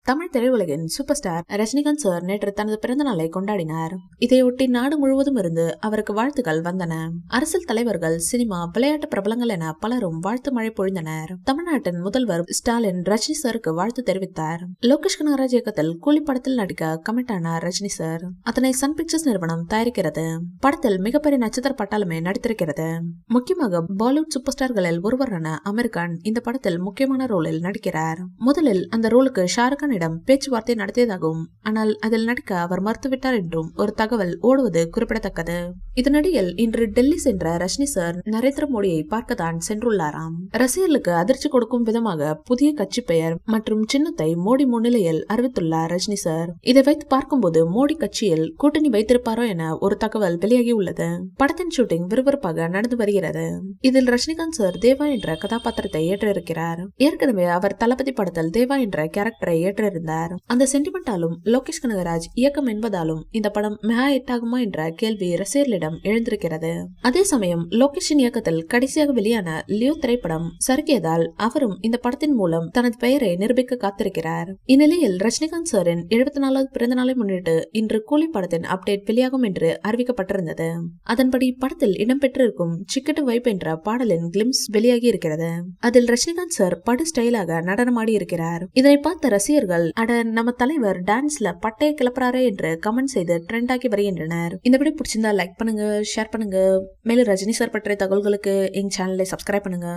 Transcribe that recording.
தமிழ் திரையுலகின் super star Rajinikanth sir நேற்று தனது பிறந்த நாளை கொண்டாடினார். இதையொட்டி நாடு முழுவதும் இருந்து அவருக்கு வாழ்த்துக்கள் வந்தன. அரசியல் தலைவர்கள், சினிமா, விளையாட்டு பிரபலங்கள் என பலரும் வாழ்த்து மழை பொழிந்தனர். தமிழ்நாட்டின் முதல்வர் ஸ்டாலின் ரஜினி சாருக்கு வாழ்த்து தெரிவித்தார். லோகேஷ் கனகராஜ் இயக்கத்தில் கூலி படத்தில் நடிக்க கமிட் ஆனார் ரஜினி சார். அதனை சன் பிக்சர்ஸ் நிறுவனம் தயாரிக்கிறது. படத்தில் மிகப்பெரிய நட்சத்திர பட்டாளமே நடித்திருக்கிறது. முக்கியமாக பாலிவுட் சூப்பர் ஸ்டார்களில் ஒருவரான அமீர் கான் இந்த படத்தில் முக்கியமான ரோலில் நடிக்கிறார். முதலில் அந்த ரோலுக்கு ஷாருக்கான் பேச்சுவார்த்தை நடத்தியதாகவும், ஆனால் அதில் நடிக்க அவர் மறுத்துவிட்டார் என்றும் ஒரு தகவல் ஓடுவது குறிப்பிடத்தக்கது. இதனிடையில் இன்று டெல்லி சென்ற ரஜினி சார் நரேந்திர மோடியை பார்க்கத்தான் சென்றுள்ளாராம். ரசிகர்களுக்கு அதிர்ச்சி கொடுக்கும் விதமாக புதிய கட்சி பெயர் மற்றும் சின்னத்தை மோடி முன்னிலையில் அறிவித்துள்ளார் ரஜினி சார். இதை வைத்து பார்க்கும்போது மோடி கட்சியில் கூட்டணி வைத்திருப்பாரோ என ஒரு தகவல் வெளியாகி உள்ளது. படத்தின் ஷூட்டிங் விறுவிறுப்பாக நடந்து வருகிறது. இதில் ரஜினிகாந்த் சார் தேவா என்ற கதாபாத்திரத்தை ஏற்றிருக்கிறார். ஏற்கனவே அவர் தளபதி படத்தில் தேவா என்ற கேரக்டரை ஏற்றிருந்தார். அந்த சென்டிமெண்டாலும் லோகேஷ் கனகராஜ் இயக்கம் என்பதாலும் இந்த படம் மெகா ஹிட் ஆகுமா என்ற கேள்வி ரசிகர்களிடம் எழுந்திருக்கிறது. அதே சமயம் லோகேஷின் இயக்கத்தில் கடைசியாக வெளியான லியோ திரைப்படம் சறுக்கியதால் அவரும் இந்த படத்தின் மூலம் தனது பெயரை நிரூபிக்க காத்திருக்கிறார். இந்நிலையில் ரஜினிகாந்த் சாரின் 74வது பிறந்த நாளை முன்னிட்டு இன்று கூலி படத்தின் அப்டேட் வெளியாகும் என்று அறிவிக்கப்பட்டிருந்தது. அதன்படி படத்தில் இடம்பெற்றிருக்கும் சிக்கட்டு வைப் என்ற பாடலின் கிளிம்ஸ் வெளியாகி இருக்கிறது. அதில் ரஜினிகாந்த் சார் படு ஸ்டைலாக நடனமாடி இருக்கிறார். இதனை பார்த்த ரசிகர்கள் அட நம்ம தலைவர் டான்ஸ்ல பட்டையை கிளப்புறாரே என்று கமெண்ட் செய்து ட்ரெண்ட் ஆகி வருகின்றனர். இந்த வீடியோ பிடிச்சிருந்தா லைக் பண்ணுங்க, ஷேர் பண்ணுங்க. மேலும் ரஜினி சார் பற்றிய தகவல்களுக்கு எங்க சேனலை சப்ஸ்கிரைப் பண்ணுங்க.